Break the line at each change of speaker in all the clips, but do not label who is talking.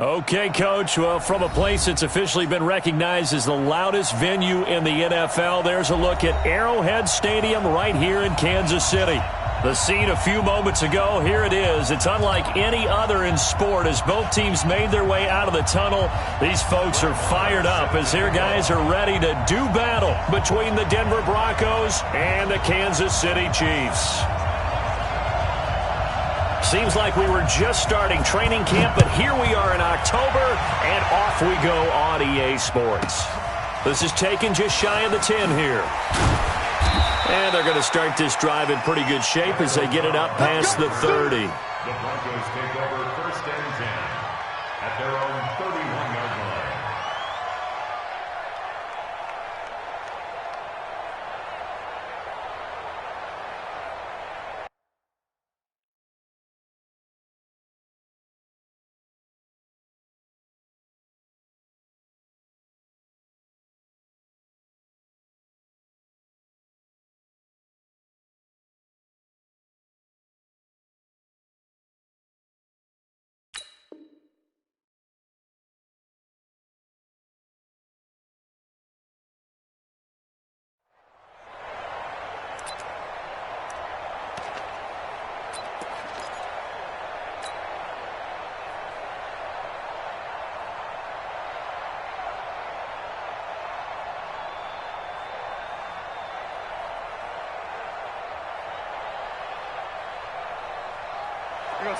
Okay, Coach. Well, from a place that's officially been recognized as the loudest venue in the NFL, there's a look at Arrowhead Stadium right here in Kansas City. The scene a few moments ago, here it is. It's unlike any other in sport as both teams made their way out of the tunnel. These folks are fired up as their guys are ready to do battle between the Denver Broncos and the Kansas City Chiefs. Seems like we were just starting training camp, but here we are in October, and off we go on EA Sports. This is taken just shy of the 10 here. And they're going to start this drive in pretty good shape as they get it up past the 30.
The Broncos take over 1st and 10 at their own 31-yard line.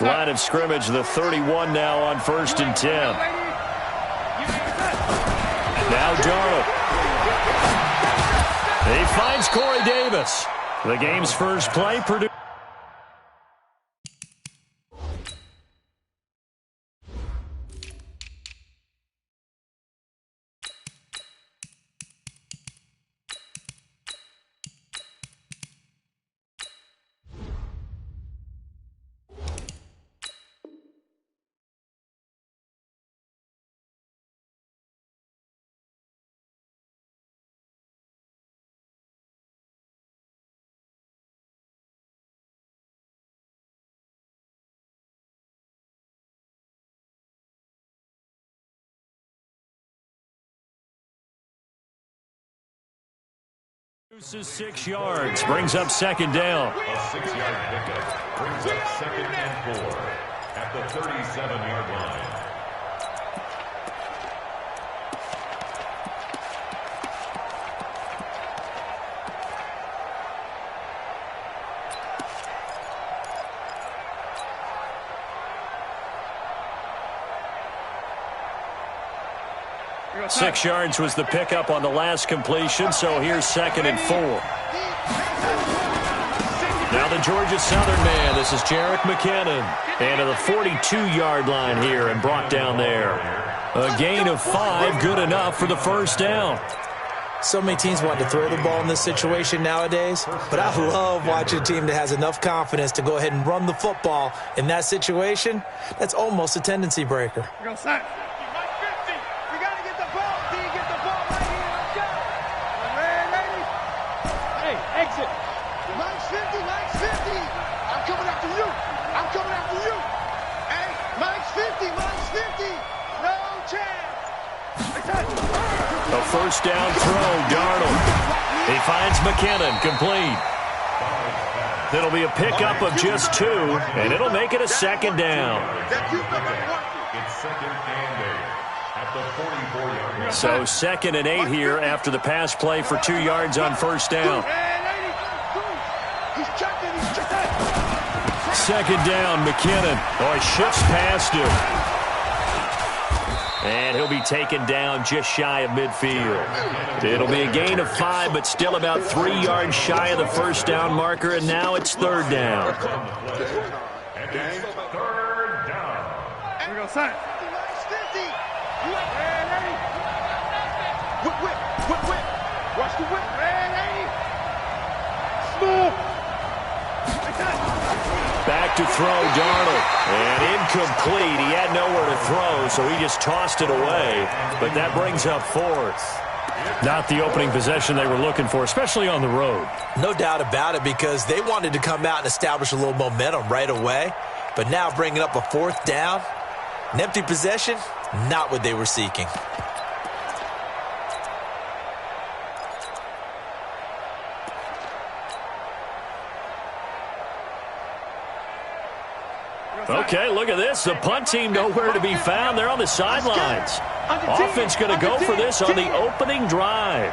Line of scrimmage, the 31 now on 1st and 10. Now Darnold. He finds Corey Davis. The game's first play, Purdue. Is 6 yards, brings up 2nd down.
A 6-yard pickup brings up 2nd and 4 at the 37-yard line.
Six yards was the pickup on the last completion, so here's 2nd and 4. Now the Georgia Southern man, this is Jerick McKinnon. And to the 42-yard line here and brought down there. A gain of 5, good enough for the 1st down.
So many teams want to throw the ball in this situation nowadays, but I love watching a team that has enough confidence to go ahead and run the football in that situation. That's almost a tendency breaker.
A 1st down throw, Darnold. He finds McKinnon, complete. It'll be a pickup of just 2, and it'll make it a 2nd down.
It's 2nd and 8 at the 44-yard line.
So 2nd and 8 here after the pass play for 2 yards on 1st down. 2nd down, McKinnon. Oh, he shifts past him. And he'll be taken down just shy of midfield. It'll be a gain of 5, but still about 3 yards shy of the 1st down marker, and now it's 3rd down.
And it's 3rd down.
Here we go, son. Watch the whip. Smooth.
Back to throw, Darnold. And incomplete. He had nowhere to throw, so he just tossed it away. But that brings up 4th. Not the opening possession they were looking for, especially on the road.
No doubt about it, because they wanted to come out and establish a little momentum right away. But now bringing up a 4th down, An empty possession, not what they were seeking.
Okay, look at this. The punt team nowhere to be found. They're on the sidelines. Offense going to go for this on the opening drive.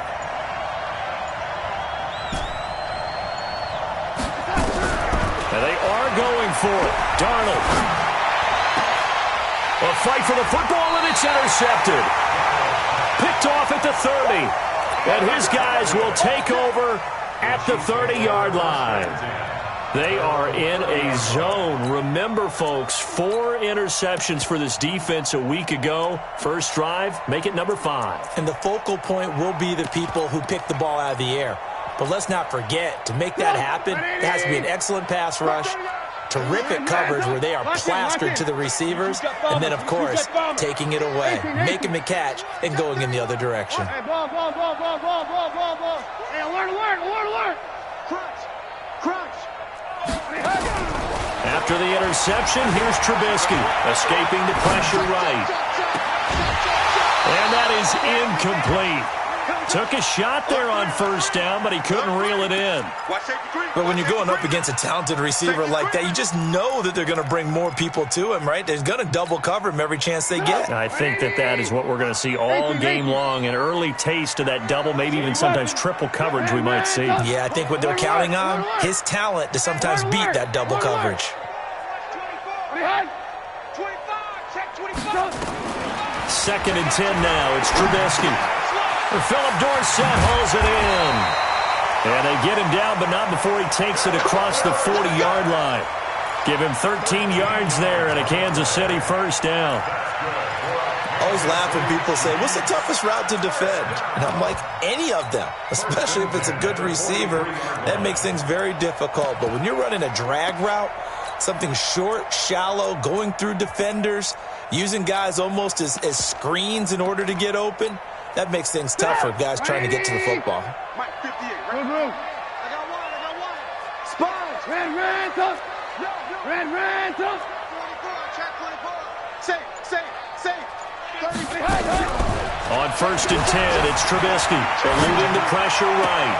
And they are going for it. Darnold. A fight for the football, and it's intercepted. Picked off at the 30. And his guys will take over at the 30-yard line. They are in a zone. Remember, folks, 4 interceptions for this defense a week ago. First drive, make it number 5.
And the focal point will be the people who pick the ball out of the air. But let's not forget, to make that happen, there has to be an excellent pass rush, terrific coverage where they are plastered to the receivers, and then, of course, taking it away, making the catch, and going in the other direction.
Hey, ball. Hey, alert. Crunch.
After the interception, here's Trubisky, escaping the pressure right. And that is incomplete. Took a shot there on first down, but he couldn't reel it in.
But when you're going up against a talented receiver like that, you just know that they're going to bring more people to him, right? They're going to double cover him every chance they get.
I think that is what we're going to see all game long. An early taste of that double, maybe even sometimes triple coverage we might see.
Yeah, I think what they're counting on, his talent to sometimes beat that double coverage.
2nd and 10 now. It's Trubisky. Philip Dorsett hauls it in. And they get him down, but not before he takes it across the 40-yard line. Give him 13 yards there and a Kansas City first down.
Always laugh when people say, what's the toughest route to defend? And I'm like, any of them, especially if it's a good receiver. That makes things very difficult. But when you're running a drag route, something short, shallow, going through defenders, using guys almost as screens in order to get open, that makes things tougher, guys trying to get to the football.
Mike 58, right? I got one. Sponge. Red Ransom. Check 24. Safe. 30.
On 1st and 10, it's Trubisky. Eluding the pressure right.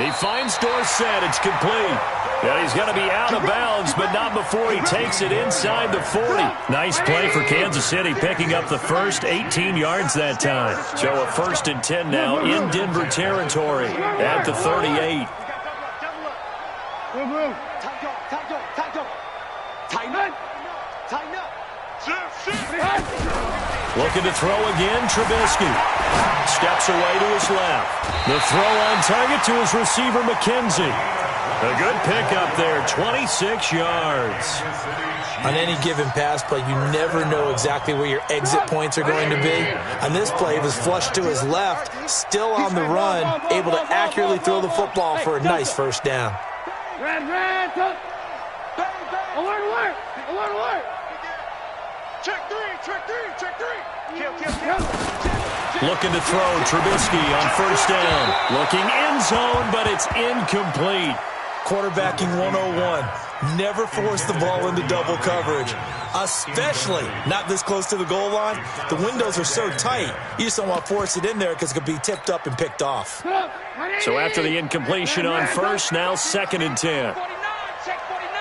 He finds Dorsett. It's complete. Yeah, he's going to be out of bounds, but not before he takes it inside the 40. Nice play for Kansas City, picking up the first 18 yards that time. So a 1st and 10 now in Denver territory at the 38.
Tighten up.
Looking to throw again, Trubisky. Steps away to his left. The throw on target to his receiver, McKenzie. A good pickup there, 26 yards.
On any given pass play, you never know exactly where your exit points are going to be. On this play, it was flushed to his left, still on the run, able to accurately throw the football for a nice first down.
Alert. Check three.
Looking to throw, Trubisky on first down. Looking end zone, but it's incomplete.
Quarterbacking 101. Never force the ball into double coverage, especially not this close to the goal line. The windows are so tight, you just don't want to force it in there because it could be tipped up and picked off.
So after the incompletion on first, now 2nd and 10.
Check 49.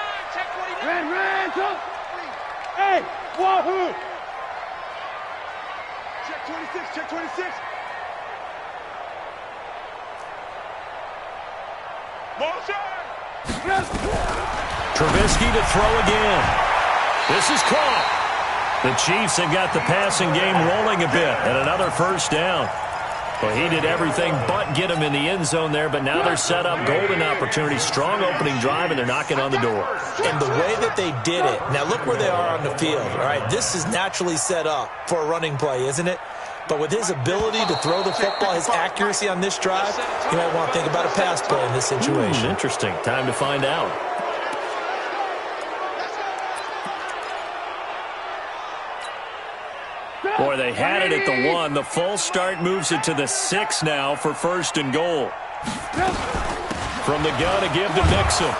Hey, wahoo! Check 26. Motion!
Trubisky to throw again. This is caught. The Chiefs have got the passing game rolling a bit, and another first down. Well, he did everything but get him in the end zone there, but now they're set up golden opportunity. Strong opening drive, and they're knocking on the door.
And the way that they did it, now look where they are on the field, all right? This is naturally set up for a running play, isn't it? But with his ability to throw the football, his accuracy on this drive, you might want to think about a pass play in this situation.
Interesting. Time to find out. Boy, they had it at the 1. The false start moves it to the 6 now for 1st and goal. From the gun to give to Mixon.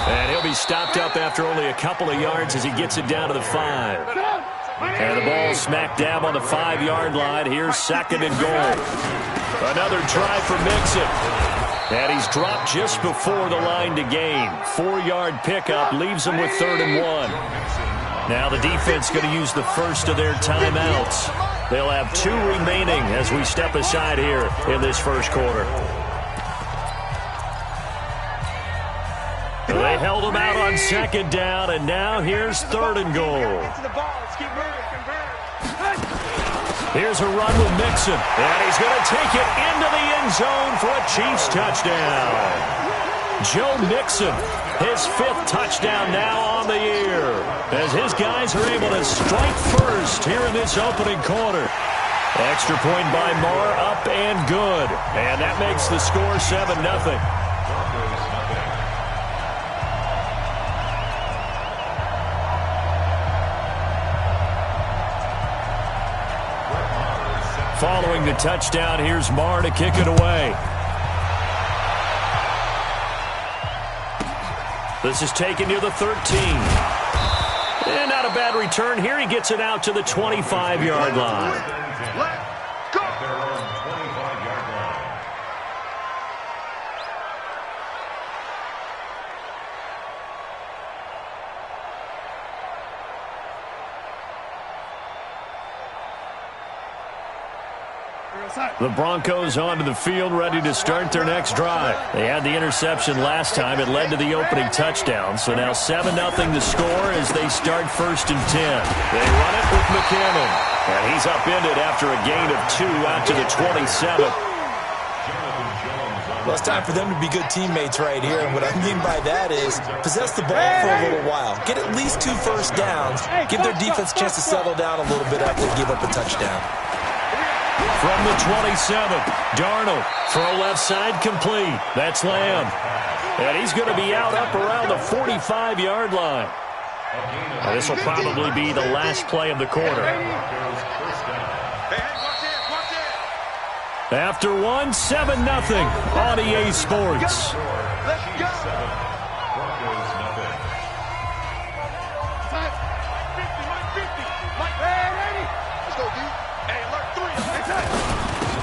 And he'll be stopped up after only a couple of yards as he gets it down to the 5. And the ball smack dab on the 5-yard line. Here's 2nd and goal. Another try for Mixon. And he's dropped just before the line to gain. 4-yard pickup leaves him with 3rd and 1. Now the defense going to use the first of their timeouts. They'll have 2 remaining as we step aside here in this first quarter. They held him out on 2nd down, and now here's 3rd and goal. Here's a run with Mixon, and he's going to take it into the end zone for a Chiefs touchdown. Joe Mixon, his 5th touchdown now on the year, as his guys are able to strike first here in this opening quarter. Extra point by Marr, up and good, and that makes the score 7-0. Following the touchdown, here's Marr to kick it away. This is taken near the 13. And not a bad return here. He gets it out to the 25-yard line.
Let's go. At their own 25-yard line.
The Broncos onto the field, ready to start their next drive. They had the interception last time. It led to the opening touchdown. So now 7-0 the score as they start 1st and 10. They run it with McKinnon. And he's upended after a gain of 2 out to the 27.
Well, it's time for them to be good teammates right here. And what I mean by that is possess the ball for a little while. Get at least 2 first downs. Give their defense a chance to settle down a little bit after they give up a touchdown.
From the 27, Darnold, throw left side complete. That's Lamb. And he's going to be out up around the 45-yard line. Now, this will probably be the last play of the quarter. After 7-0 on EA Sports.
Let's go.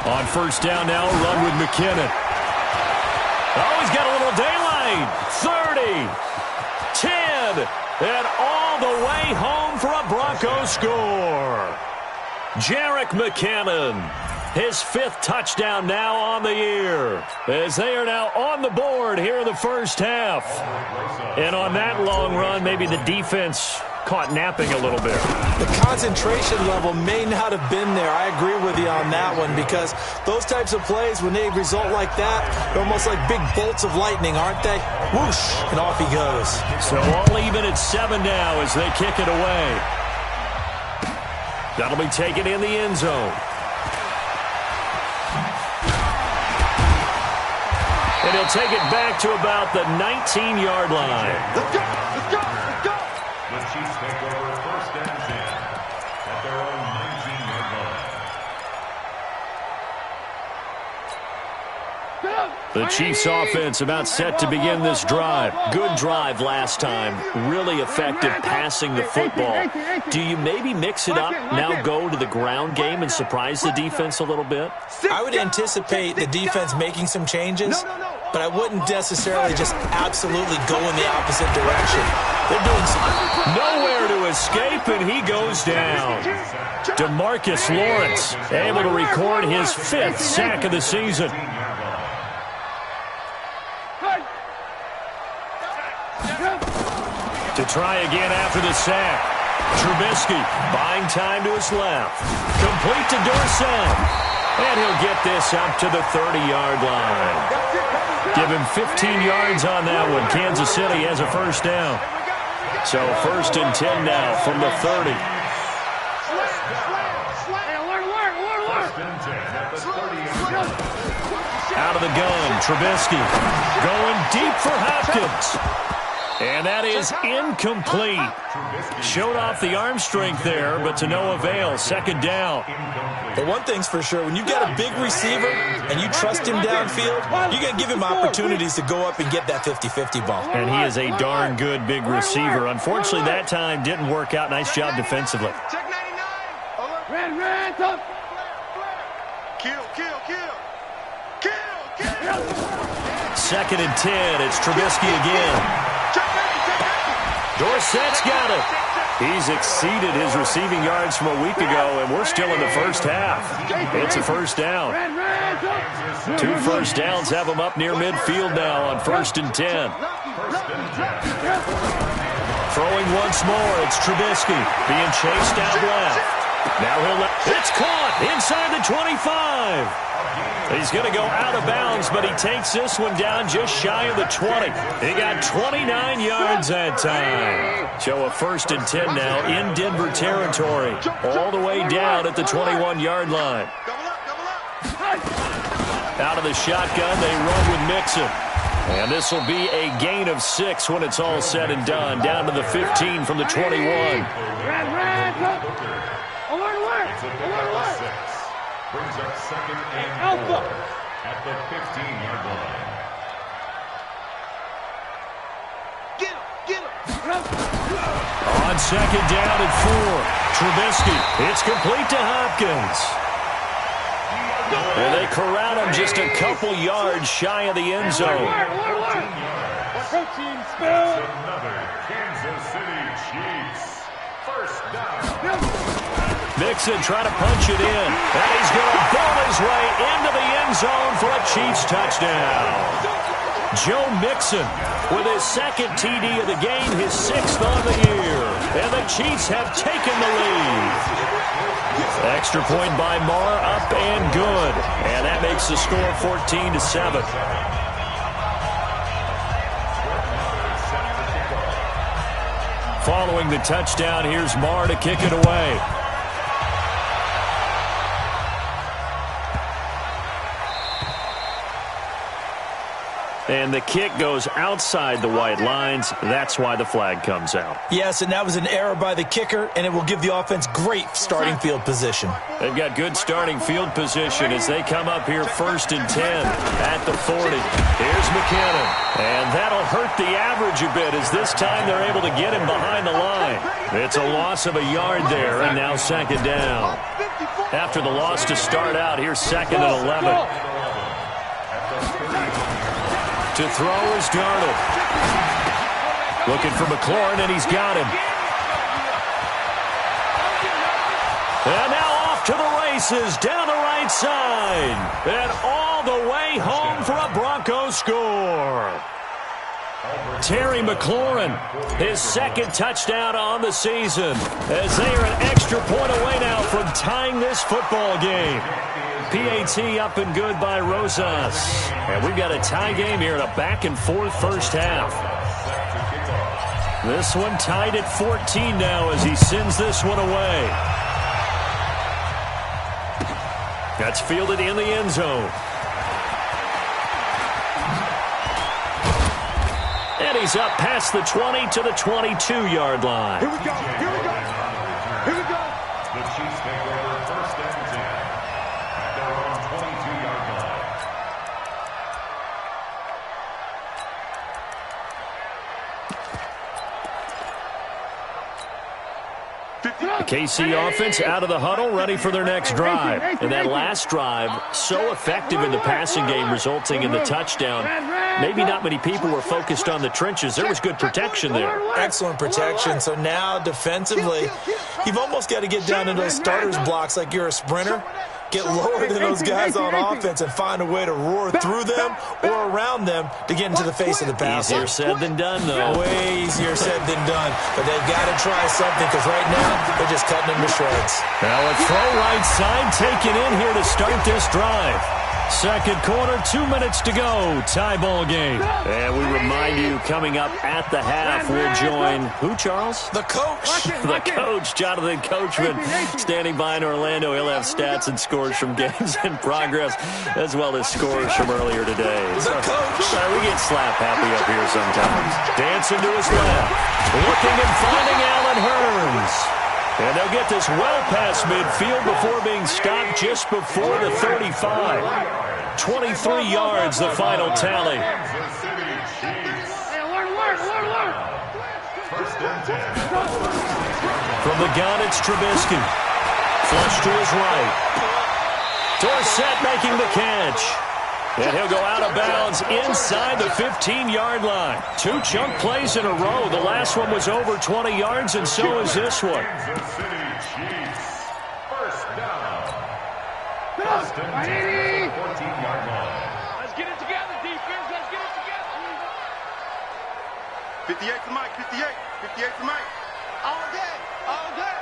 On 1st down now, run with McKinnon. Oh, he's got a little daylight. 30, 10, and all the way home for a Broncos score. Jerick McKinnon, his 5th touchdown now on the year, as they are now on the board here in the first half. And on that long run, maybe the defense caught napping a little bit.
The concentration level may not have been there. I agree with you on that one, because those types of plays, when they result like that, they're almost like big bolts of lightning, aren't they? Whoosh, and off he goes.
So all even at 7 now as they kick it away. That'll be taken in the end zone. And he'll take it back to about the 19-yard line.
Let's go. Let's go. Let's go. The Chiefs take over 1st and 10 at their own 19-yard line.
The Chiefs offense about set to begin this drive. Good drive last time. Really effective passing the football. Do you maybe mix it up, now go to the ground game and surprise the defense a little bit?
I would anticipate the defense making some changes, but I wouldn't necessarily just absolutely go in the opposite direction. They're doing something.
Nowhere to escape, and he goes down. DeMarcus Lawrence able to record his 5th sack of the season. To try again after the sack. Trubisky buying time to his left. Complete to Dorsett. And he'll get this up to the 30-yard line. Give him 15 yards on that one. Kansas City has a 1st down. So 1st and 10 now from the 30. Out of the gun, Trubisky going deep for Hopkins. And that is incomplete. Showed off the arm strength there, but to no avail. 2nd down.
But one thing's for sure, when you've got a big receiver and you trust him downfield, you're going to give him opportunities to go up and get that 50-50 ball.
And he is a darn good big receiver. Unfortunately, that time didn't work out. Nice job defensively.
Check 99. Kill, kill, kill. Kill, kill.
2nd and 10. It's Trubisky again. Dorsett's got it. He's exceeded his receiving yards from a week ago, and we're still in the first half. It's a first down. 2 first downs have him up near midfield now on 1st and 10. Throwing once more, it's Trubisky being chased out left. Now it's caught inside the 25. He's going to go out of bounds, but he takes this one down just shy of the 20. He got 29 yards that time. So a 1st and 10 now in Denver territory, all the way down at the 21-yard line. Out of the shotgun, they run with Mixon. And this will be a gain of 6 when it's all said and done, down to the 15 from the 21.
Brings up 2nd and 4 at the 15-yard line.
Get him.
On 2nd down and 4, Trubisky. It's complete to Hopkins. And they corral him just a couple yards shy of the end zone.
Another Kansas City Chiefs. 1st down.
Mixon trying to punch it in. And he's going to ball his way into the end zone for a Chiefs touchdown. Joe Mixon with his 2nd TD of the game, his 6th on the year. And the Chiefs have taken the lead. Extra point by Marr, up and good. And that makes the score 14-7. Following the touchdown, here's Marr to kick it away. And the kick goes outside the white lines. That's why the flag comes out.
Yes, and that was an error by the kicker, and it will give the offense great starting field position.
They've got good starting field position as they come up here 1st and 10 at the 40. Here's McKinnon. And that'll hurt the average a bit as this time they're able to get him behind the line. It's a loss of a yard there, and now 2nd down. After the loss to start out, here's 2nd and 11. To throw is Darnold. Looking for McLaurin, and he's got him. And now off to the races, down the right side. And all the way home for a Broncos score. Terry McLaurin, his 2nd touchdown on the season, as they are an extra point away now from tying this football game. PAT up and good by Rosas. And we've got a tie game here in a back-and-forth first half. This one tied at 14 now as he sends this one away. That's fielded in the end zone. And he's up past the 20 to the 22-yard line.
Here we go. Here we go. Here we go.
The Chiefs take over 1st and 10 at their own 22-yard line.
The KC offense out of the huddle, ready for their next drive. And that last drive, so effective in the passing game, resulting in the touchdown. Maybe not many people were focused on the trenches. There was good protection there.
Excellent protection. So now, defensively, you've almost got to get down into those starters blocks like you're a sprinter. Get lower than those guys on offense and find a way to roar through them or around them to get into the face of the pass.
Easier said than done, though.
Way easier said than done. But they've got to try something because right now they're just cutting them to shreds.
Now a throw right side taken in here to start this drive. 2nd quarter, 2 minutes to go. Tie ball game. And we remind you, coming up at the half, we'll join who, Charles?
The coach.
The coach, Jonathan Coachman, standing by in Orlando. He'll have stats and scores from games in progress, as well as scores from earlier today.
The coach.
We get slap happy up here sometimes. Dancing to his left. Looking and finding Allen Hurns. And they'll get this well past midfield before being stopped just before the 35. 23 yards, the final tally.
First and 10.
From the gun, it's Trubisky. Flush to his right. Dorsett making the catch. And he'll go out of bounds inside the 15-yard line. 2 chunk plays in a row. The last one was over 20 yards, and so is this one.
Kansas City Chiefs. First down. Boston takes the 14-yard line.
Let's get it together, defense. Let's get it together.
58 to Mike. 58. 58 to Mike.
All day. All day.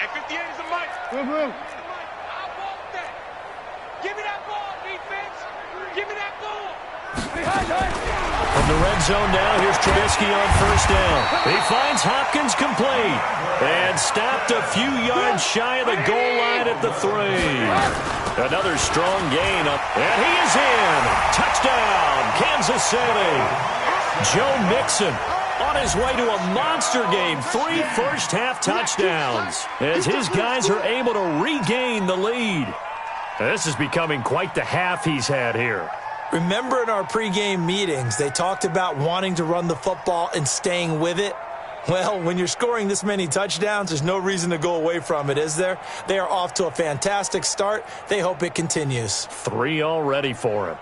And 58 is a Mike.
Move.
I want that. Give me that ball, defense. Give me that ball.
From the red zone now, here's Trubisky on first down. He finds Hopkins complete. And stopped a few yards shy of the goal line at the 3. Another strong gain up. And he is in. Touchdown, Kansas City. Joe Mixon on his way to a monster game. 3 first-half touchdowns as his guys are able to regain the lead. This is becoming quite the half he's had here.
Remember in our pregame meetings, they talked about wanting to run the football and staying with it? Well, when you're scoring this many touchdowns, there's no reason to go away from it, is there? They are off to a fantastic start. They hope it continues.
3 already for him.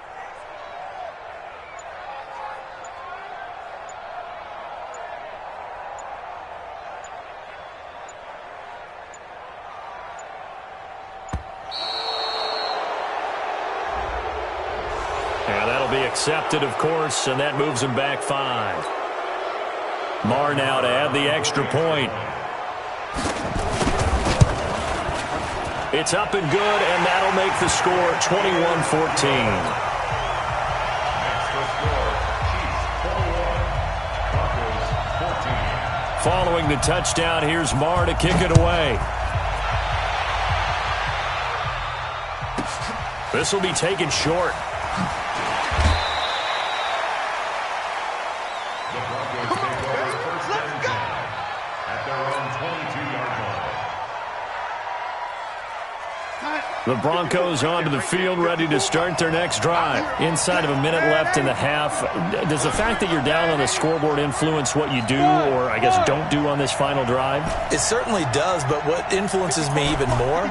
And that'll be accepted, of course, and that moves him back 5. Marr now to add the extra point. It's up and good, and that'll make the score 21-14.
Extra score. Chiefs 41. Broncos 14.
Following the touchdown, here's Marr to kick it away. This will be taken short.
The Broncos take over first and 10 at their own 22-yard line.
The Broncos onto the field, ready to start their next drive. Inside of a minute left in the half, does the fact that you're down on the scoreboard influence what you do, or I guess don't do on this final drive?
It certainly does, but what influences me even more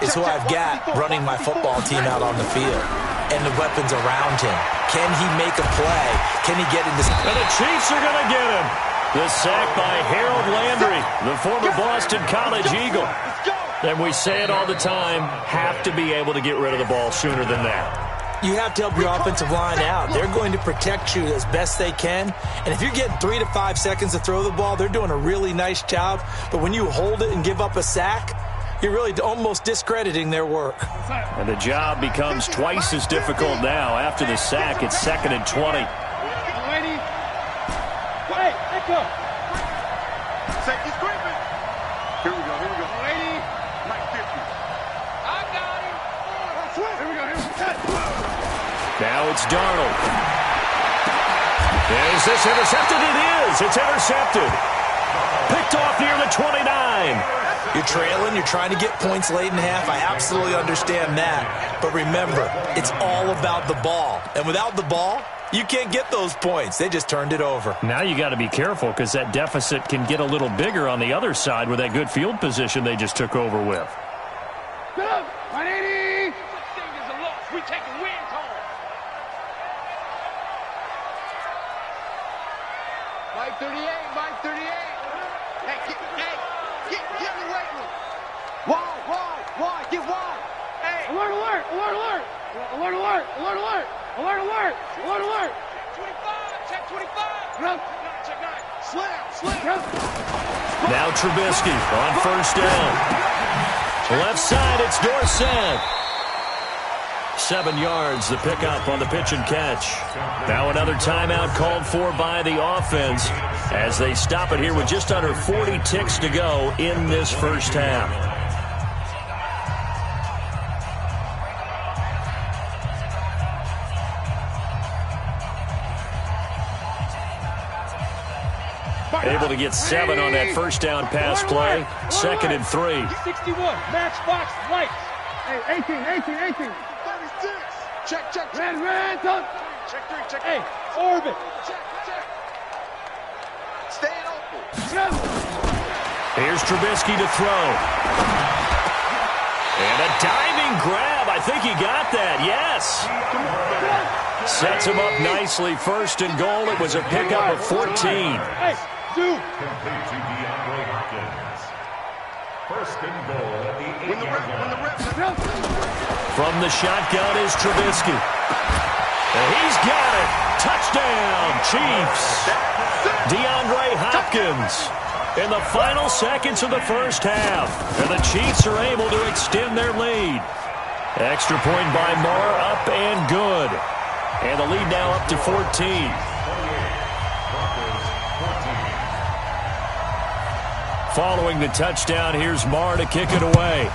is who I've got running my football team out on the field and the weapons around him. Can he make a play? Can he get into...
And the Chiefs are going to get him. The sack by Harold Landry, the former Boston College Eagle. And we say it all the time, have to be able to get rid of the ball sooner than that.
You have to help your offensive line out. They're going to protect you as best they can. And if you're getting 3 to 5 seconds to throw the ball, they're doing a really nice job. But when you hold it and give up a sack, you're really almost discrediting their work.
And the job becomes twice as difficult now. After the sack, it's 2nd and 20.
Wait, let go.
Safety's creeping. Here we go. Mike 50. I got him.
Here we go.
Now it's Darnold. Is this intercepted? It is. It's intercepted. Picked off near the 29.
You're trailing, you're trying to get points late in half. I absolutely understand that. But remember, it's all about the ball. And without the ball, you can't get those points. They just turned it over.
Now you got to be careful because that deficit can get a little bigger on the other side with that good field position they just took over with.
Go! 180!
Such thing as a loss. We take the wins home.
Mike 38.
Hey, get in the weight room.
Wide, get wide.
Hey.
Alert.
25. Check 25.
Run.
Check 9. Slam.
Run.
Now Trubisky on first down. Left side, it's Dorsett. 7 yards, the pickup on the pitch and catch. Now another timeout called for by the offense as they stop it here with just under 40 ticks to go in this first half. Able to get 7 on that first down pass play. 2nd and 3.
61. Matchbox lights. Hey, 18.
36. Check.
Red, touch.
Check 3. Check.
Hey, orbit.
Check. Staying open.
Go.
Here's Trubisky to throw. And a diving grab. I think he got that. Yes. Sets him up nicely. First and goal. It was a pickup of 14.
Hey, complete to DeAndre Hopkins. First and goal at the 8-yard line.
From the shotgun is Trubisky. And he's got it. Touchdown, Chiefs. DeAndre Hopkins in the final seconds of the first half. And the Chiefs are able to extend their lead. Extra point by Marr, up and good. And the lead now up to 14. Following the touchdown, here's Marr to kick it away.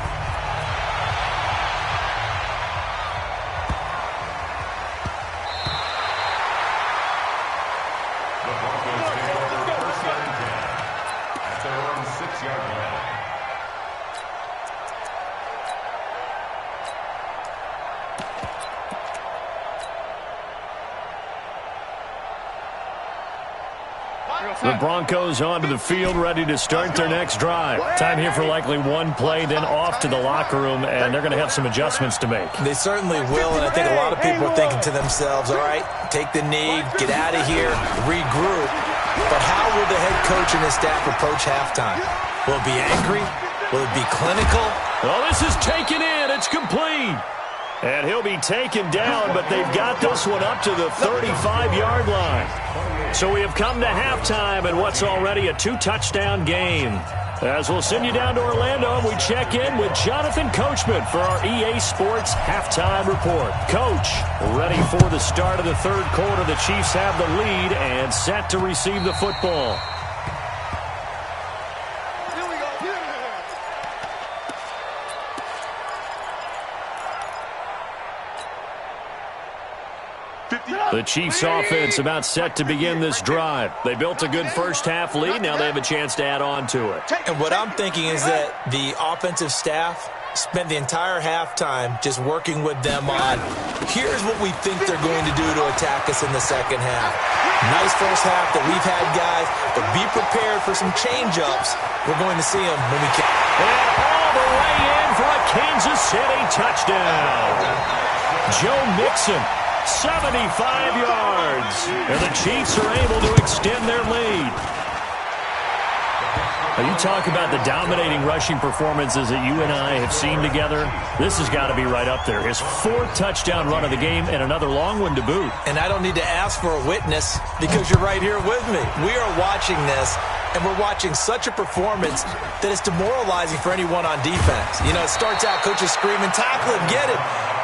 The Broncos onto the field, ready to start their next drive. Time here for likely one play, then off to the locker room, and they're going to have some adjustments to make.
They certainly will, and I think a lot of people are thinking to themselves, all right, take the knee, get out of here, regroup. But how will the head coach and his staff approach halftime? Will it be angry? Will it be clinical?
Well, this is taken in. It's complete. And he'll be taken down, but they've got this one up to the 35-yard line. So we have come to halftime in what's already a 2-touchdown game. As we'll send you down to Orlando, we check in with Jonathan Coachman for our EA Sports Halftime Report. Coach, ready for the start of the third quarter. The Chiefs have the lead and set to receive the football. The Chiefs offense about set to begin this drive. They built a good first half lead. Now they have a chance to add on to it.
And what I'm thinking is that the offensive staff spent the entire halftime just working with them on, here's what we think they're going to do to attack us in the second half. Nice first half that we've had, guys, but be prepared for some change-ups. We're going to see them when we can.
And all the way in for a Kansas City touchdown. Joe Mixon. 75 yards. And the Chiefs are able to extend their lead. Now, you talk about the dominating rushing performances that you and I have seen together. This has got to be right up there. His 4th touchdown run of the game and another long one to boot.
And I don't need to ask for a witness because you're right here with me. We are watching this, and we're watching such a performance that is demoralizing for anyone on defense. You know, it starts out, coaches screaming, tackle him, get it.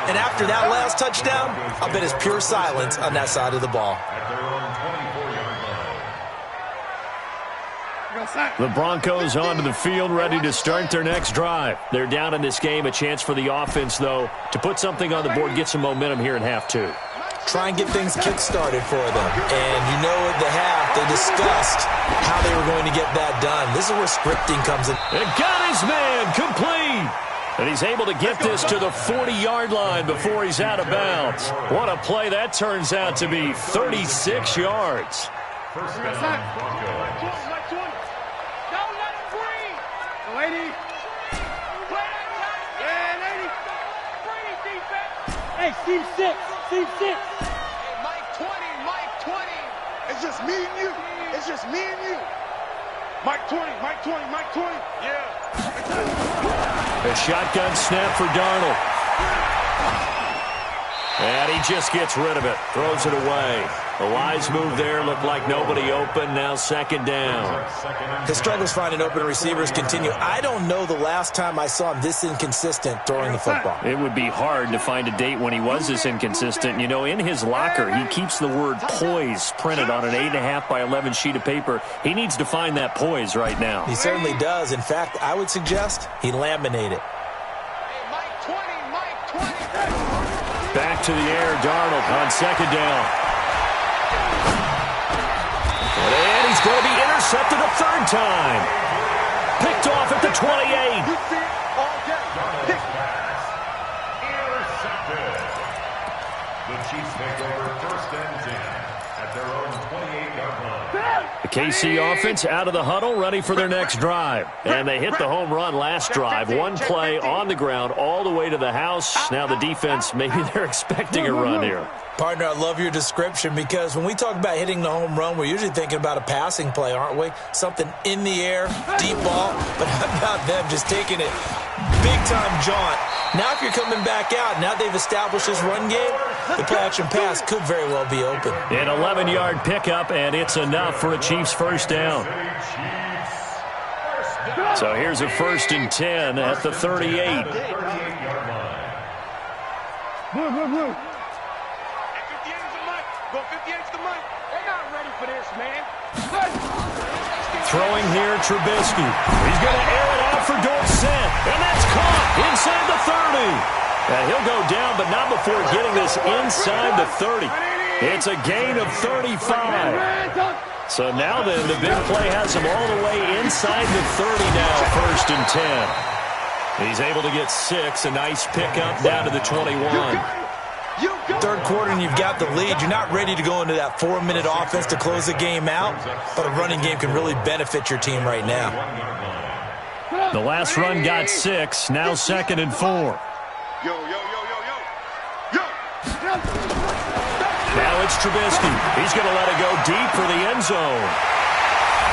And after that last touchdown, I bet it's pure silence on that side of the ball.
The Broncos onto the field, ready to start their next drive. They're down in this game. A chance for the offense, though, to put something on the board, get some momentum here in half two.
Try and get things kick-started for them. And you know at the half, they discussed how they were going to get that done. This is where scripting comes in.
And got his man complete. And he's able to get this to the 40-yard line before he's out of bounds. What a play that turns out to be, 36 yards.
First down, Broncos.
Don't let him breathe.
Lady.
Play that tight.
Yeah, lady.
Breathe, defense.
Hey, team 6. Team 6.
Hey, Mike 20, Mike 20.
It's just me and you. It's just me and you. Mike 20, Mike 20, Mike 20.
Yeah.
A shotgun snap for Darnold. And he just gets rid of it. Throws it away. A wise move there. Looked like nobody open. Now second down.
His struggles finding open receivers continue. I don't know the last time I saw him this inconsistent throwing the football.
It would be hard to find a date when he was this inconsistent. You know, in his locker, he keeps the word poise printed on an 8.5 by 11 sheet of paper. He needs to find that poise right now.
He certainly does. In fact, I would suggest he laminate it.
Hey, Mike 20, Mike 20.
Back to the air, Darnold on second down. And he's going to be intercepted a third time. Picked off at the 28.
You see it all day.
Intercepted. The Chiefs take over first and 10 at their own 28-yard line.
The KC offense out of the huddle, ready for their next drive. And they hit the home run last drive. One play on the ground all the way to the house. Now the defense, maybe they're expecting a run here.
Partner, I love your description because when we talk about hitting the home run, we're usually thinking about a passing play, aren't we? Something in the air, deep ball. But how about them just taking it big-time jaunt? Now if you're coming back out, now they've established this run game, the play-action pass could very well be open.
An 11-yard pickup, and it's enough for a Chiefs first down. So here's a 1st and 10 at the 38.
Move. 58's the mic. Go 58's the mic. They're not ready for this, man.
Throwing here, Trubisky. He's going to air it out for Dorsett, and that's caught inside the 30. He'll go down, but not before getting this inside the 30. It's a gain of 35. So now then, the big play has him all the way inside the 30 now, 1st and 10. He's able to get 6, a nice pickup down to the 21.
Third quarter and you've got the lead. You're not ready to go into that 4-minute offense to close the game out, but a running game can really benefit your team right now.
The last run got 6, now 2nd and 4. Now it's Trubisky. He's going to let it go deep for the end zone.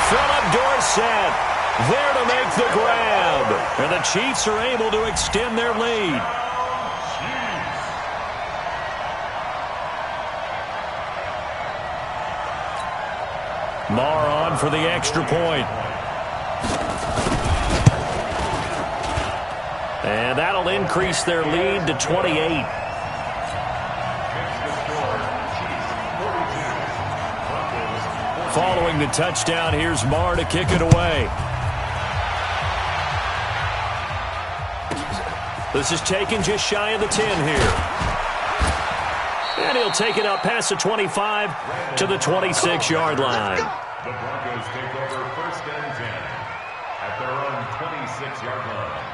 Philip Dorsett there to make the grab. And the Chiefs are able to extend their lead. Marr on for the extra point. And that'll increase their lead to 28. Following the touchdown, here's Marr to kick it away. This is taken just shy of the 10 here. And he'll take it up past the 25 to the 26-yard line.
The Broncos take over 1st and 10 at their own 26-yard line.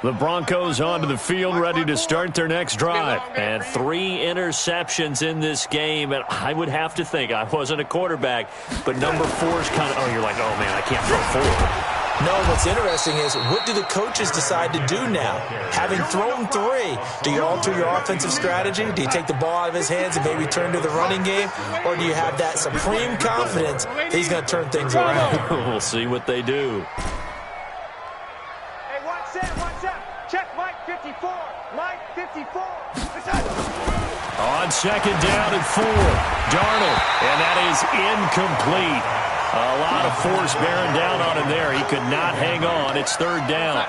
The Broncos onto the field, ready to start their next drive. And 3 interceptions in this game. And I would have to think, I wasn't a quarterback, but number 4 is kind of, oh, you're like, oh, man, I can't throw 4.
No, what's interesting is, what do the coaches decide to do now? Having thrown 3, do you alter your offensive strategy? Do you take the ball out of his hands and maybe turn to the running game? Or do you have that supreme confidence that he's going to turn things around?
We'll see what they do.
Watch out. Check Mike 54. Mike 54.
On 2nd down and 4. Darnold, and that is incomplete. A lot of force bearing down on him there. He could not hang on. It's 3rd down.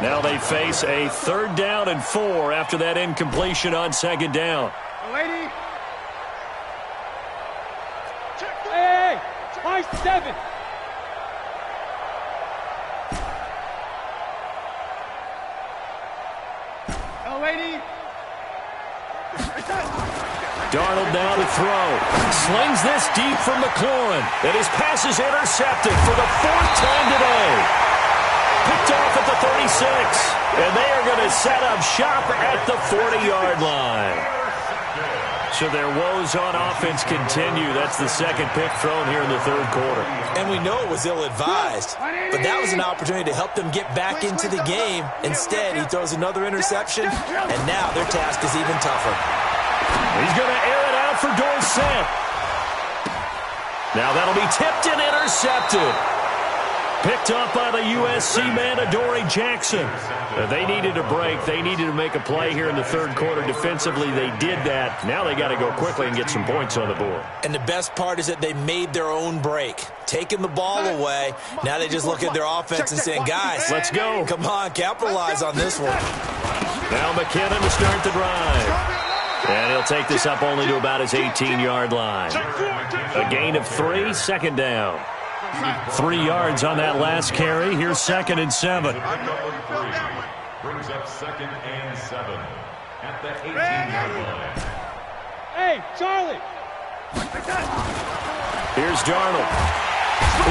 Now they face a 3rd down and 4 after that incompletion on 2nd down.
Lady. Hey, Mike 7. Lady.
Darnold now to throw. Slings this deep from McLaurin. And his pass is intercepted for the 4th time today. Picked off at the 36. And they are going to set up shop at the 40-yard line. So their woes on offense continue. That's the 2nd pick thrown here in the 3rd quarter.
And we know it was ill-advised, but that was an opportunity to help them get back into the game. Instead, he throws another interception, and now their task is even tougher.
He's going to air it out for Dorsett. Now that'll be tipped and intercepted. Picked up by the USC man, Adoree Jackson. They needed a break. They needed to make a play here in the 3rd quarter. Defensively, they did that. Now they got to go quickly and get some points on the board.
And the best part is that they made their own break. Taking the ball away. Now they just look at their offense and saying, guys,
let's go.
Come on, capitalize on this one.
Now McKinnon to start the drive. And he'll take this up only to about his 18-yard line. A gain of 3, 2nd down. 3 yards on that last carry. Here's 2nd and 7.
Brings up 2nd and 7 at the 18-yard line.
Hey, Charlie.
Here's Darnold.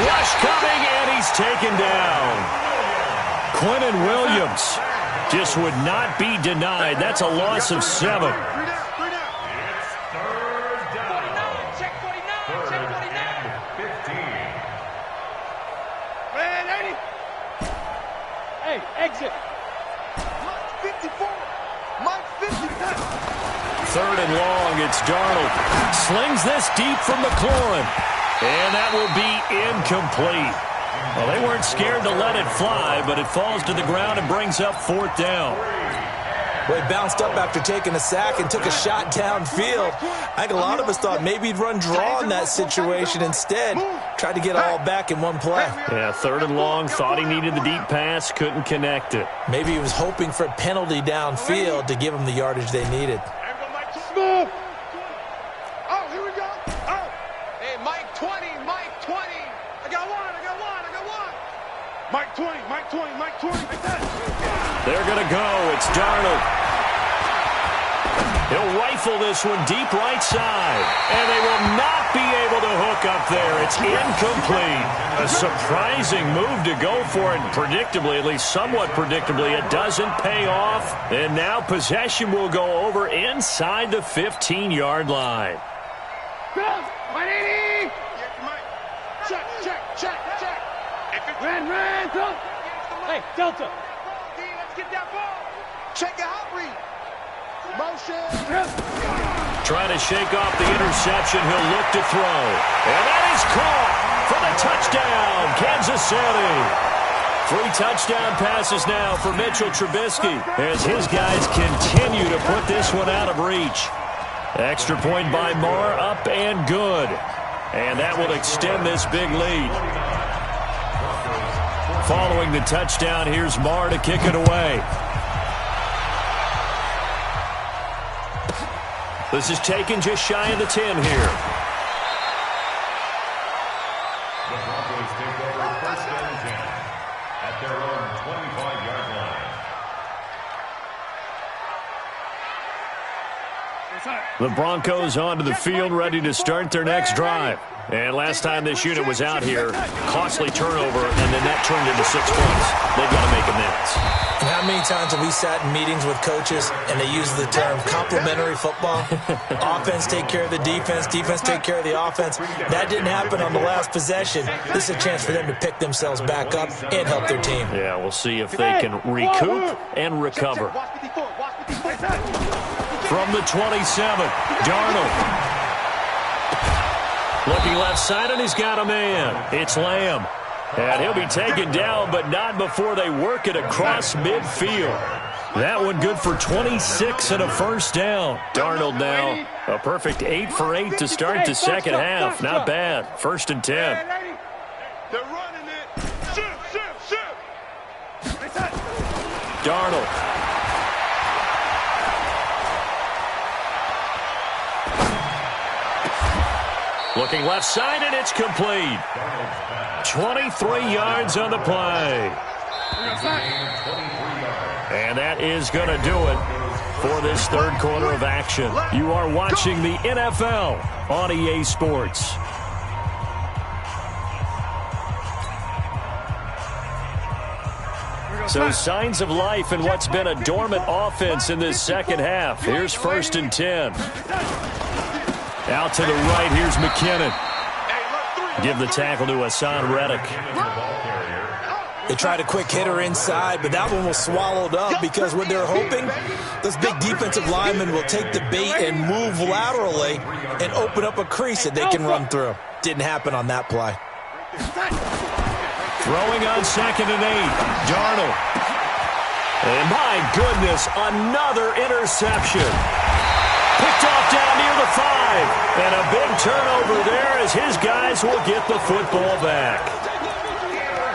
Rush coming, and he's taken down. Quinnen Williams just would not be denied. That's a loss of 7.
It's third down.
Check 49.
Third and 15.
Man, 80. Hey, exit. Mike 54. Mike 50.
Third and long, it's Darnold. Slings this deep from McLaurin. And that will be incomplete. Well, they weren't scared to let it fly, but it falls to the ground and brings up 4th down.
Well, he bounced up after taking a sack and took a shot downfield. I think a lot of us thought maybe he'd run draw in that situation instead. Tried to get all back in one play.
Yeah, 3rd and long, thought he needed the deep pass, couldn't connect it.
Maybe he was hoping for a penalty downfield to give him the yardage they needed.
Smooth. Oh, here we go. Oh. Hey, Mike 20. Mike 20. I got one. Mike 20. Mike 20. Mike 20.
They're going to go. It's Darnold. He'll rifle this one deep right side. And they will not be able to hook up there. It's incomplete. A surprising move to go for it. Predictably, at least somewhat predictably, it doesn't pay off. And now possession will go over inside the 15-yard line.
180. Check. Ran, Delta. Hey, Delta. Let's get that ball. Check it out, read. Motion.
Trying to shake off the interception. He'll look to throw. And that is caught for the touchdown, Kansas City. 3 touchdown passes now for Mitchell Trubisky as his guys continue to put this one out of reach. Extra point by Marr, up and good. And that will extend this big lead. Following the touchdown, here's Marr to kick it away. This is taken just shy of the 10 here.
The Broncos take over 1st and 10 at their own 25-yard line.
The Broncos onto the field, ready to start their next drive. And last time this unit was out here, costly turnover, and then that turned into 6 points. They've got to make amends.
And how many times have we sat in meetings with coaches and they use the term complementary football? Offense take care of the defense, defense take care of the offense. That didn't happen on the last possession. This is a chance for them to pick themselves back up and help their team.
Yeah, we'll see if they can recoup and recover. From the 27, Darnold. Looking left side, and he's got a man. It's Lamb. And he'll be taken down, but not before they work it across midfield. That one good for 26 and a 1st down. Darnold now a perfect 8 for 8 to start the second half. Not bad. 1st and 10.
They're running it. Shift.
Darnold. Looking left side, and it's complete. 23 yards on the play. And that is going to do it for this 3rd quarter of action. You are watching the NFL on EA Sports. So signs of life in what's been a dormant offense in this second half. Here's 1st and 10. Out to the right, here's McKinnon. Give the tackle to Hassan Reddick.
They tried a quick hitter inside, but that one was swallowed up because what they're hoping, those big defensive linemen will take the bait and move laterally and open up a crease that they can run through. Didn't happen on that play.
Throwing on 2nd and 8, Darnold. And my goodness, another interception. Picked off down near the 5. And a big turnover there as his guys will get the football back.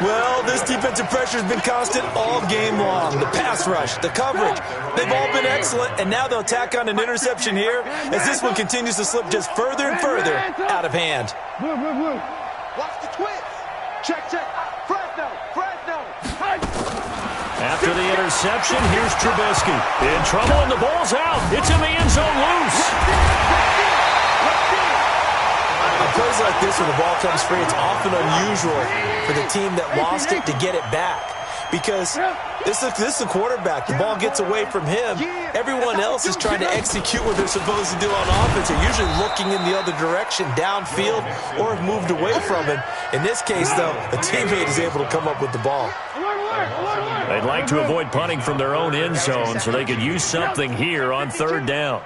Well, this defensive pressure has been constant all game long. The pass rush, the coverage, they've all been excellent, and now they'll tack on an interception here as this one continues to slip just further and further out of hand.
Watch the twist. Check. Fresno.
After the interception, here's Trubisky. In trouble, and the ball's out. It's in the end zone loose.
On plays like this where the ball comes free, it's often unusual for the team that lost it to get it back. because this is the quarterback. The ball gets away from him. Everyone else is trying to execute what they're supposed to do on offense. They're usually looking in the other direction, downfield, or have moved away from him. In this case, though, a teammate is able to come up with the ball.
They'd like to avoid punting from their own end zone so they could use something here on third down.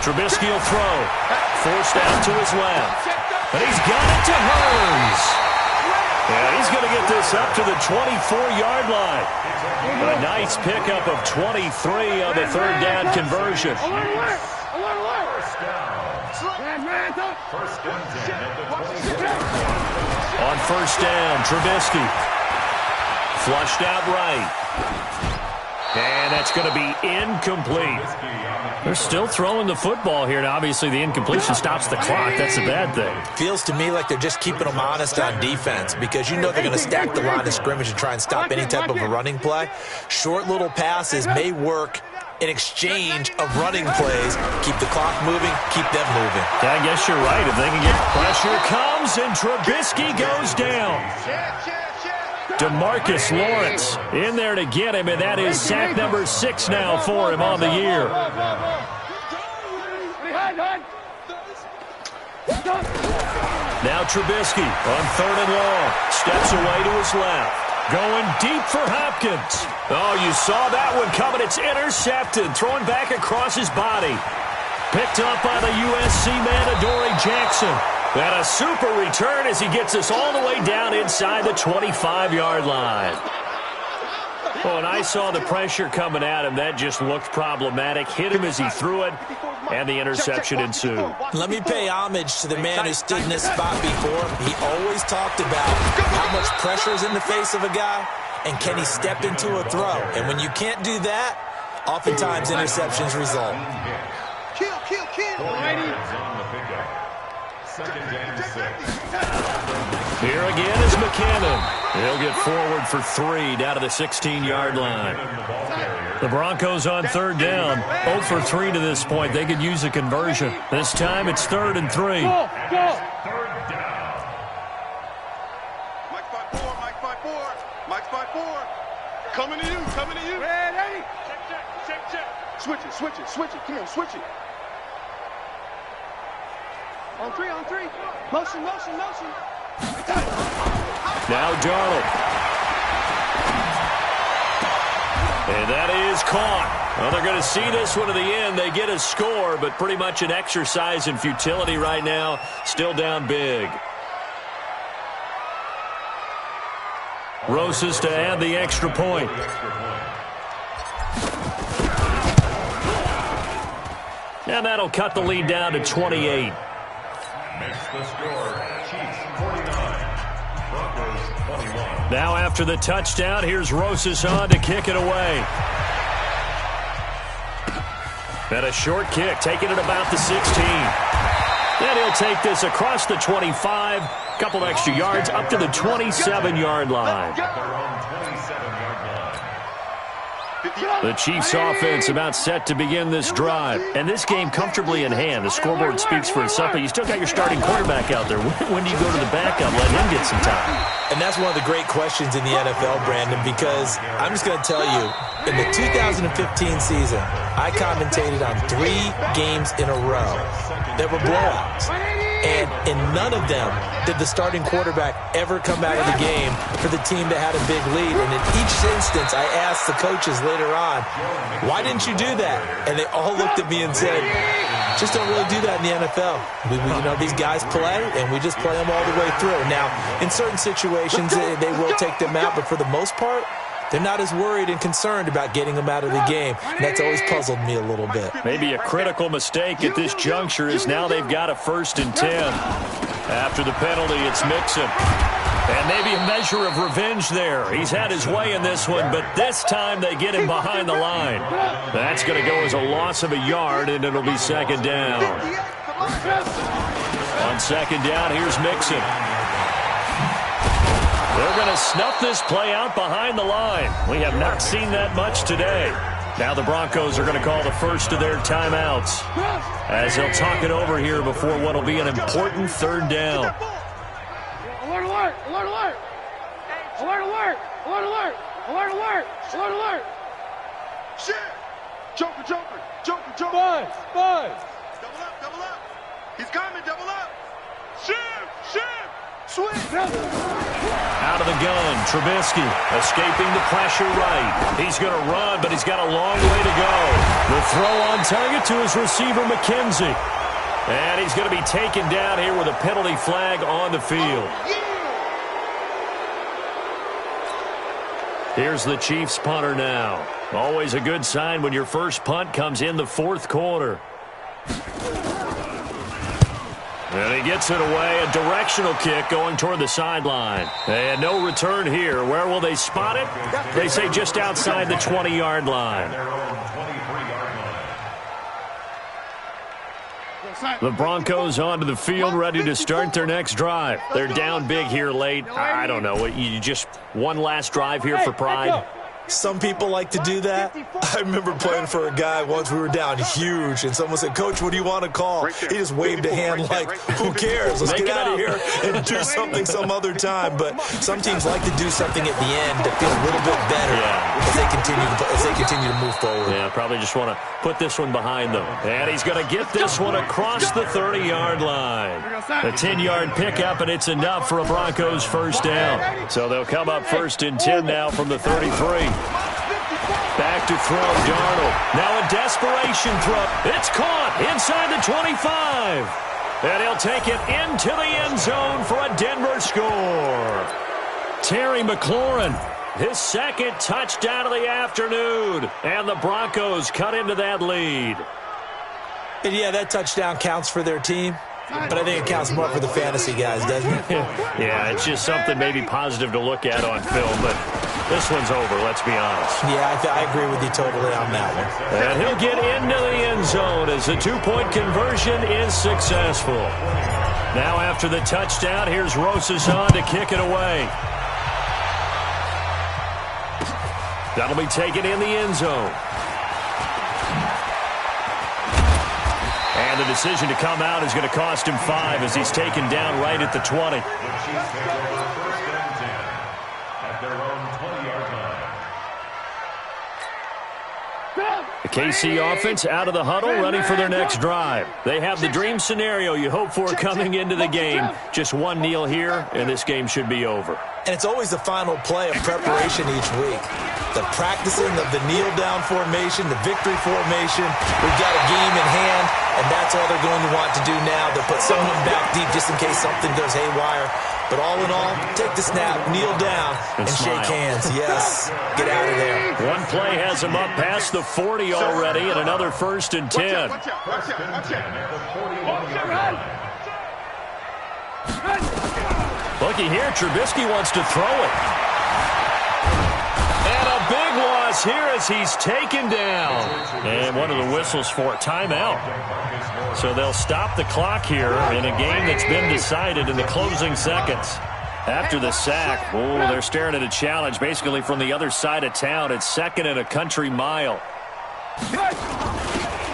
Trubisky will throw. Forced out to his left. And he's got it to Hurns. And he's going to get this up to the 24-yard line. A nice pickup of 23 on the third down conversion. On first down, Trubisky. Flushed out right. And that's going to be incomplete. They're still throwing the football here, and obviously the incompletion stops the clock. That's a bad thing.
Feels to me like they're just keeping them honest on defense because you know they're going to stack the line of scrimmage and try and stop any type of a running play. Short little passes may work in exchange of running plays. Keep the clock moving, keep them moving.
Yeah, I guess you're right. If they can get pressure comes, and Trubisky goes down. DeMarcus Lawrence in there to get him, and that is sack number 6 now for him on the year. Now Trubisky on third and long. Steps away to his left. Going deep for Hopkins. Oh, you saw that one coming. It's intercepted. Throwing back across his body. Picked up by the USC man, Adoree Jackson. And a super return as he gets us all the way down inside the 25-yard line. Oh, and I saw the pressure coming at him. That just looked problematic. Hit him as he threw it, and the interception ensued.
Let me pay homage to the man who stood in this spot before. He always talked about how much pressure is in the face of a guy, and can he step into a throw. And when you can't do that, oftentimes interceptions result.
Here again is McCannon. He'll get forward for 3 down to the 16-yard line. The Broncos on third down. 0 for 3 to this point. They could use a conversion. This time it's 3rd and 3.
Mike 5-4, Mike 5-4, Mike 5-4. Coming to you. Ready? Check. Switch it. Come on, switch it. On 3. Motion.
Now Darnold. And that is caught. Well, they're going to see this one to the end. They get a score, but pretty much an exercise in futility right now. Still down big. Rosas to add the extra point. And that'll cut the lead down to 28.
Makes the score Chiefs 49, Broncos 21.
Now after the touchdown, here's Rosas on to kick it away. And a short kick, taking it about the 16. Then he'll take this across the 25, couple extra yards, up to the 27-yard line. The Chiefs offense about set to begin this drive. And this game comfortably in hand. The scoreboard speaks for itself, but you still got your starting quarterback out there. When do you go to the backup, let him get some time?
And that's one of the great questions in the NFL, Brandon, because I'm just going to tell you, in the 2015 season, I commentated on 3 games in a row that were blowouts. And in none of them did the starting quarterback ever come out of the game for the team that had a big lead. And in each instance, I asked the coaches later on, why didn't you do that? And they all looked at me and said, just don't really do that in the NFL. These guys play, and we just play them all the way through. Now, in certain situations, they will take them out, but for the most part, they're not as worried and concerned about getting them out of the game. And that's always puzzled me a little bit.
Maybe a critical mistake at this juncture is now they've got a 1st and 10. After the penalty, it's Mixon. And maybe a measure of revenge there. He's had his way in this one, but this time they get him behind the line. That's going to go as a loss of a yard, and it'll be 2nd down. On 2nd down, here's Mixon. They're going to snuff this play out behind the line. We have not seen that much today. Now the Broncos are going to call the first of their timeouts as they'll talk it over here before what will be an important 3rd down.
Alert! Alert, alert! Alert, alert! Alert, alert! Alert, alert!
Shit! Joker, Joker! Joker, Joker!
Buzz! Buzz!
Double up, double up! He's coming, double up! Shift! Shift! Switch!
Out of the gun, Trubisky escaping the pressure right. He's going to run, but he's got a long way to go. The throw on target to his receiver, McKenzie. And he's going to be taken down here with a penalty flag on the field. Here's the Chiefs punter now. Always a good sign when your first punt comes in the fourth quarter. And he gets it away, a directional kick going toward the sideline. And no return here. Where will they spot it? They say just outside the 20-yard line. The Broncos onto the field, ready to start their next drive. They're down big here late. I don't know. You just one last drive here for pride?
Some people like to do that. I remember playing for a guy once. We were down huge, and someone said, "Coach, what do you want to call?" He just waved a hand like, "Who cares? Let's get out of here and do something some other time." But some teams like to do something at the end to feel a little bit better as they continue to move forward.
Yeah, probably just want to put this one behind them. And he's going to get this one across the 30-yard line. A 10-yard pickup, and it's enough for a Broncos first down. So they'll come up 1st and 10 now from the 33. Back to throw, Darnold. Now a desperation throw. It's caught inside the 25. And he'll take it into the end zone for a Denver score. Terry McLaurin, his second touchdown of the afternoon. And the Broncos cut into that lead.
And yeah, that touchdown counts for their team. But I think it counts more for the fantasy guys, doesn't it?
Yeah, it's just something maybe positive to look at on film, but this one's over, let's be honest.
Yeah, I agree with you totally on that one.
And he'll get into the end zone as the two-point conversion is successful. Now after the touchdown, here's Rosas on to kick it away. That'll be taken in the end zone. And the decision to come out is going to cost him 5 as he's taken down right at the 20. The KC offense out of the huddle, ready for their next drive. They have the dream scenario you hope for coming into the game. Just one kneel here, and this game should be over.
And it's always the final play of preparation each week. The practicing of the kneel-down formation, the victory formation. We've got a game in hand, and that's all they're going to want to do now. They'll put someone back deep just in case something goes haywire. But all in all, take the snap, kneel down, and shake hands. Yes, get out of there.
One play has him up past the 40 already, and another 1st and 10. Looky here, Trubisky wants to throw it. And a big loss here as he's taken down. And one of the whistles for a timeout. So they'll stop the clock here in a game that's been decided in the closing seconds. After the sack, they're staring at a challenge basically from the other side of town. It's 2nd and a country mile.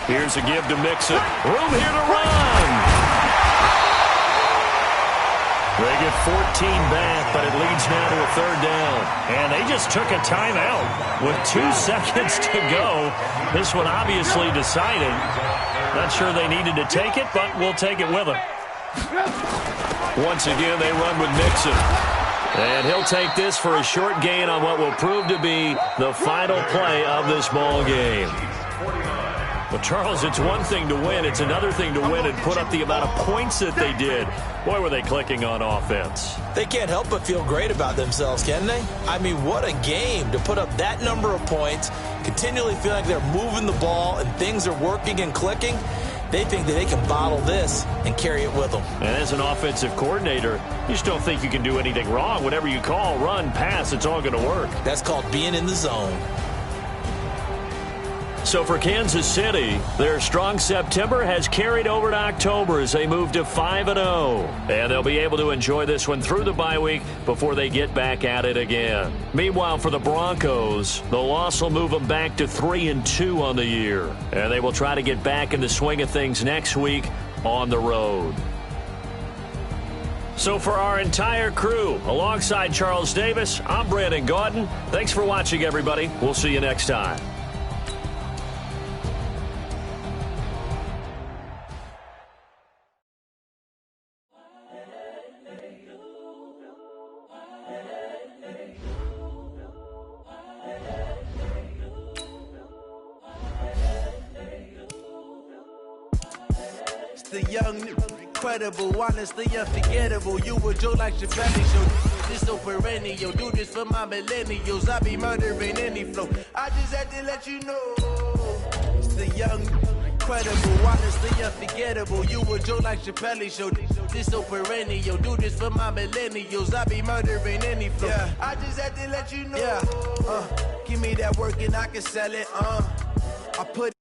Here's a give to Mixon. Room here to run. They get 14 back, but it leads now to a 3rd down. And they just took a timeout with 2 seconds to go. This one obviously decided. Not sure they needed to take it, but we'll take it with them. Once again, they run with Mixon. And he'll take this for a short gain on what will prove to be the final play of this ball game. Well, Charles, it's one thing to win. It's another thing to win and put up the amount of points that they did. Boy, were they clicking on offense.
They can't help but feel great about themselves, can they? I mean, what a game to put up that number of points, continually feel like they're moving the ball and things are working and clicking. They think that they can bottle this and carry it with them.
And as an offensive coordinator, you just don't think you can do anything wrong. Whatever you call, run, pass, it's all going to work.
That's called being in the zone.
So for Kansas City, their strong September has carried over to October as they move to 5-0. And they'll be able to enjoy this one through the bye week before they get back at it again. Meanwhile, for the Broncos, the loss will move them back to 3-2 on the year. And they will try to get back in the swing of things next week on the road. So for our entire crew, alongside Charles Davis, I'm Brandon Gotw. Thanks for watching, everybody. We'll see you next time.
The young, incredible, honestly unforgettable. You a Joe like Chappelle show. This so perennial. Do this for my millennials. I be murdering any flow. I just had to let you know. It's the young, incredible, honestly unforgettable. You a Joe like Chappelle show. This so perennial. Do this for my millennials. I be murdering any flow. Yeah. I just had to let you know. Yeah. Give me that work and I can sell it. I put